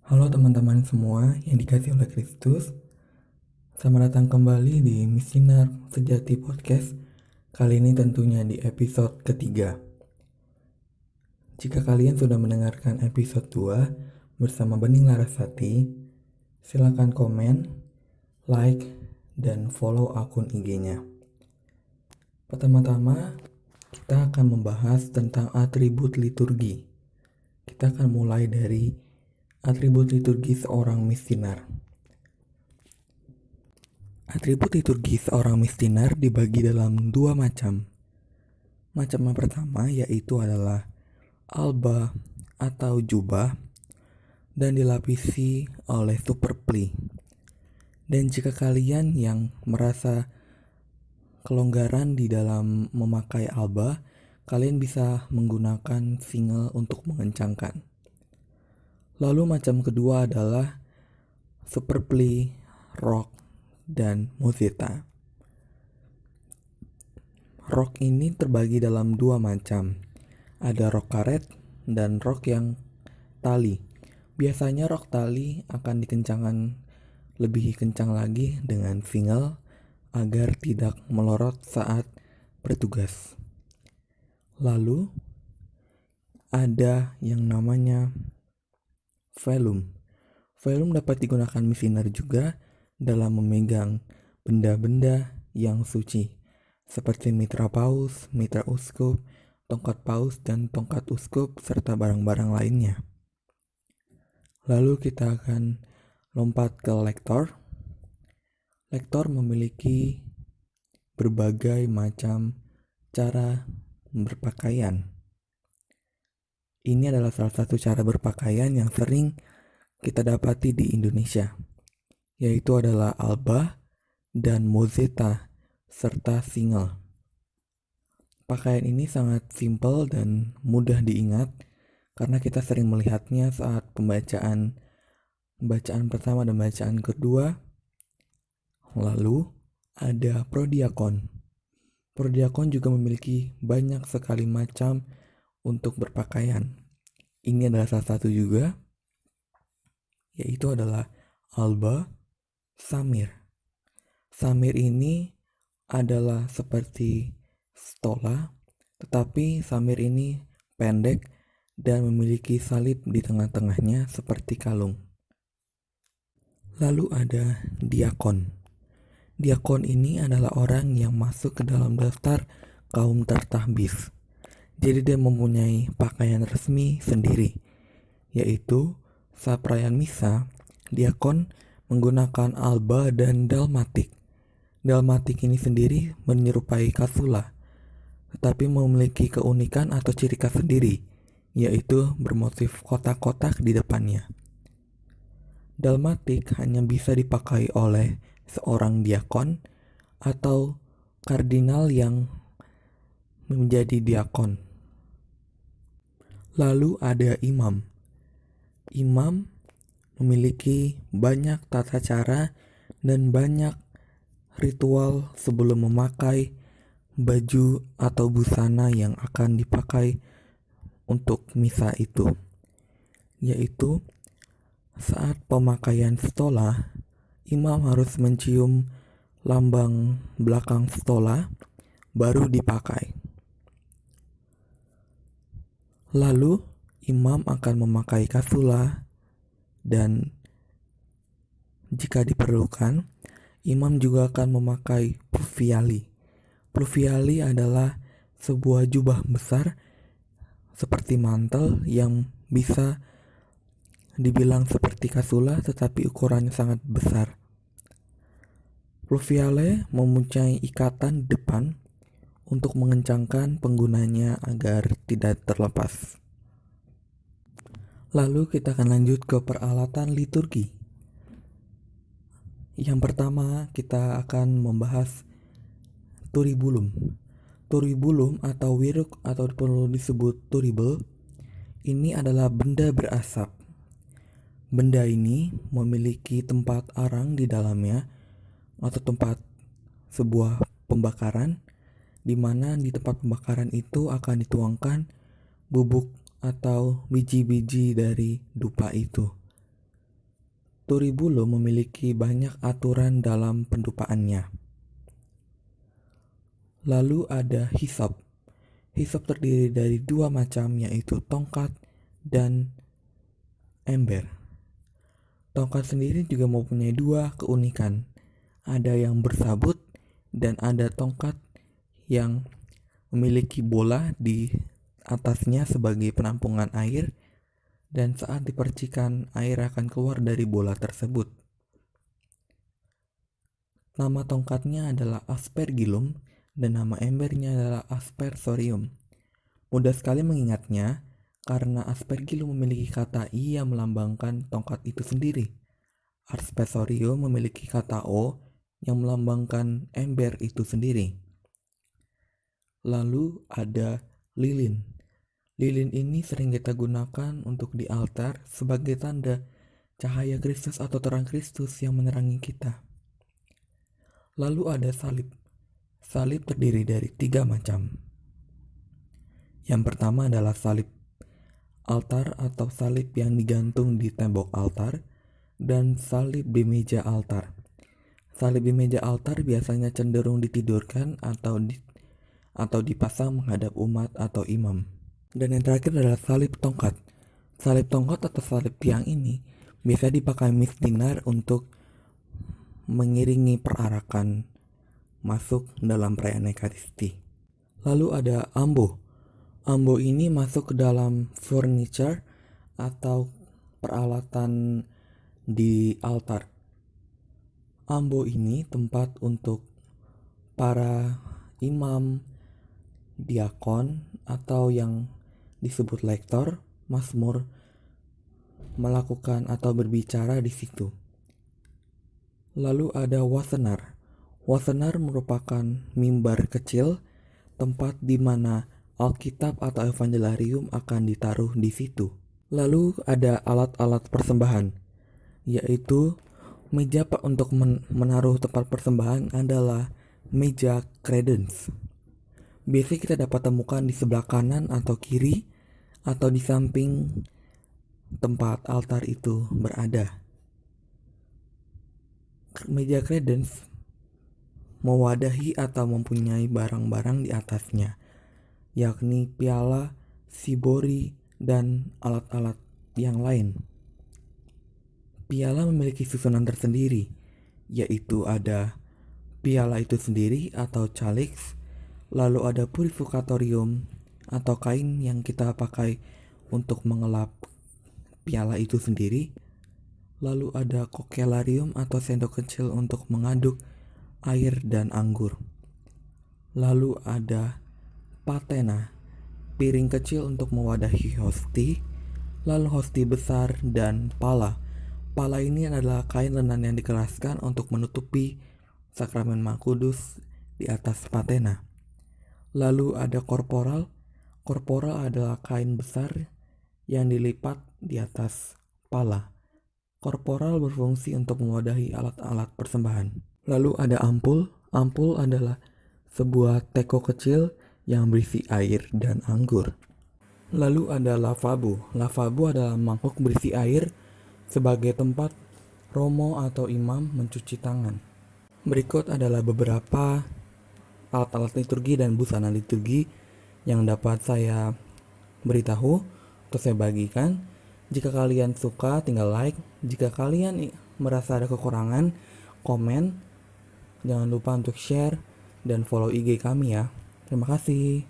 Halo teman-teman semua yang dikasihi oleh Kristus. Selamat datang kembali di Misinar Sejati Podcast. Kali ini tentunya di episode ketiga. Jika kalian sudah mendengarkan episode 2 bersama Bening Larasati, silakan komen, like, dan follow akun IG-nya. Pertama-tama, kita akan membahas tentang atribut liturgi. Kita akan mulai dari atribut liturgi seorang misioner. Atribut liturgi seorang misioner dibagi dalam dua macam. Macam yang pertama yaitu adalah alba atau jubah dan dilapisi oleh superpli. Dan jika kalian yang merasa kelonggaran di dalam memakai alba, kalian bisa menggunakan single untuk mengencangkan. Lalu macam kedua adalah superpli, rok, dan mozetta. Rok ini terbagi dalam dua macam. Ada rok karet dan rok yang tali. Biasanya rok tali akan dikencangkan lebih kencang lagi dengan single agar tidak melorot saat bertugas. Lalu ada yang namanya velum. Velum dapat digunakan misioner juga dalam memegang benda-benda yang suci, seperti mitra paus, mitra uskup, tongkat paus, dan tongkat uskup, serta barang-barang lainnya. Lalu kita akan lompat ke lektor. Lektor memiliki berbagai macam cara berpakaian. Ini adalah salah satu cara berpakaian yang sering kita dapati di Indonesia, yaitu adalah alba dan mozetta serta single. Pakaian ini sangat simpel dan mudah diingat karena kita sering melihatnya saat pembacaan pertama dan bacaan kedua. Lalu ada prodiakon. Prodiakon juga memiliki banyak sekali macam untuk berpakaian. Ini adalah salah satu juga, yaitu adalah alba, samir. Samir ini adalah seperti stola, tetapi samir ini pendek dan memiliki salib di tengah-tengahnya seperti kalung. Lalu ada diakon. Diakon ini adalah orang yang masuk ke dalam daftar kaum tertahbis. Jadi dia mempunyai pakaian resmi sendiri, yaitu saat perayaan misa, diakon menggunakan alba dan dalmatik. Dalmatik ini sendiri menyerupai kasula, tetapi memiliki keunikan atau ciri khas sendiri, yaitu bermotif kotak-kotak di depannya. Dalmatik hanya bisa dipakai oleh seorang diakon atau kardinal yang menjadi diakon. Lalu ada imam. Imam memiliki banyak tata cara dan banyak ritual sebelum memakai baju atau busana yang akan dipakai untuk misa itu, yaitu saat pemakaian stola, imam harus mencium lambang belakang stola baru dipakai. Lalu imam akan memakai kasula dan jika diperlukan, imam juga akan memakai pluviali. Pluviali adalah sebuah jubah besar seperti mantel yang bisa dibilang seperti kasula tetapi ukurannya sangat besar. Pluviale mempunyai ikatan depan untuk mengencangkan penggunanya agar tidak terlepas. Lalu kita akan lanjut ke peralatan liturgi. Yang pertama kita akan membahas turibulum. Turibulum atau wiruk atau perlu disebut turibel, ini adalah benda berasap. Benda ini memiliki tempat arang di dalamnya atau tempat sebuah pembakaran, di mana di tempat pembakaran itu akan dituangkan bubuk atau biji-biji dari dupa itu. Turibulo memiliki banyak aturan dalam pendupaannya. Lalu ada hisop. Hisop terdiri dari dua macam, yaitu tongkat dan ember. Tongkat sendiri juga mempunyai dua keunikan. Ada yang bersabut dan ada tongkat yang memiliki bola di atasnya sebagai penampungan air, dan saat dipercikan air akan keluar dari bola tersebut. Nama tongkatnya adalah aspergillum dan nama embernya adalah aspersorium. Mudah sekali mengingatnya karena aspergillum memiliki kata I yang melambangkan tongkat itu sendiri. Aspersorium memiliki kata O yang melambangkan ember itu sendiri. Lalu ada lilin. Lilin ini sering kita gunakan untuk di altar sebagai tanda cahaya Kristus atau terang Kristus yang menerangi kita. Lalu ada salib. Salib terdiri dari 3 macam. Yang pertama adalah salib altar atau salib yang digantung di tembok altar, dan salib di meja altar. Salib di meja altar biasanya cenderung ditidurkan atau dipasang menghadap umat atau imam. Dan yang terakhir adalah salib tongkat. Salib tongkat atau salib tiang ini bisa dipakai misdinar untuk mengiringi perarakan masuk dalam perayaan Ekaristi. Lalu ada ambo. Ambo ini masuk ke dalam furniture atau peralatan di altar. Ambo ini tempat untuk para imam, diakon, atau yang disebut lektor, mazmur, melakukan atau berbicara di situ. Lalu ada wasenar. Wasenar merupakan mimbar kecil, tempat di mana Alkitab atau Evangelarium akan ditaruh di situ. Lalu ada alat-alat persembahan, yaitu meja untuk menaruh tempat persembahan adalah meja credence. Biasanya kita dapat temukan di sebelah kanan atau kiri atau di samping tempat altar itu berada. Meja credence mewadahi atau mempunyai barang-barang di atasnya, yakni piala, sibori, dan alat-alat yang lain. Piala memiliki susunan tersendiri, yaitu ada piala itu sendiri atau chalix, lalu ada purificatorium atau kain yang kita pakai untuk mengelap piala itu sendiri, lalu ada kokelarium atau sendok kecil untuk mengaduk air dan anggur, lalu ada patena, piring kecil untuk mewadahi hosti, lalu hosti besar, dan pala. Pala ini adalah kain lenan yang dikeraskan untuk menutupi sakramen Maha Kudus di atas patena. Lalu ada korporal. Korporal adalah kain besar yang dilipat di atas pala. Korporal berfungsi untuk mewadahi alat-alat persembahan. Lalu ada ampul. Ampul adalah sebuah teko kecil yang berisi air dan anggur. Lalu ada lavabo. Lavabo adalah mangkok berisi air sebagai tempat romo atau imam mencuci tangan. Berikut adalah beberapa alat-alat liturgi dan busana liturgi yang dapat saya beritahu atau saya bagikan. Jika kalian suka, tinggal like. Jika kalian merasa ada kekurangan, komen. Jangan lupa untuk share dan follow IG kami ya. Terima kasih.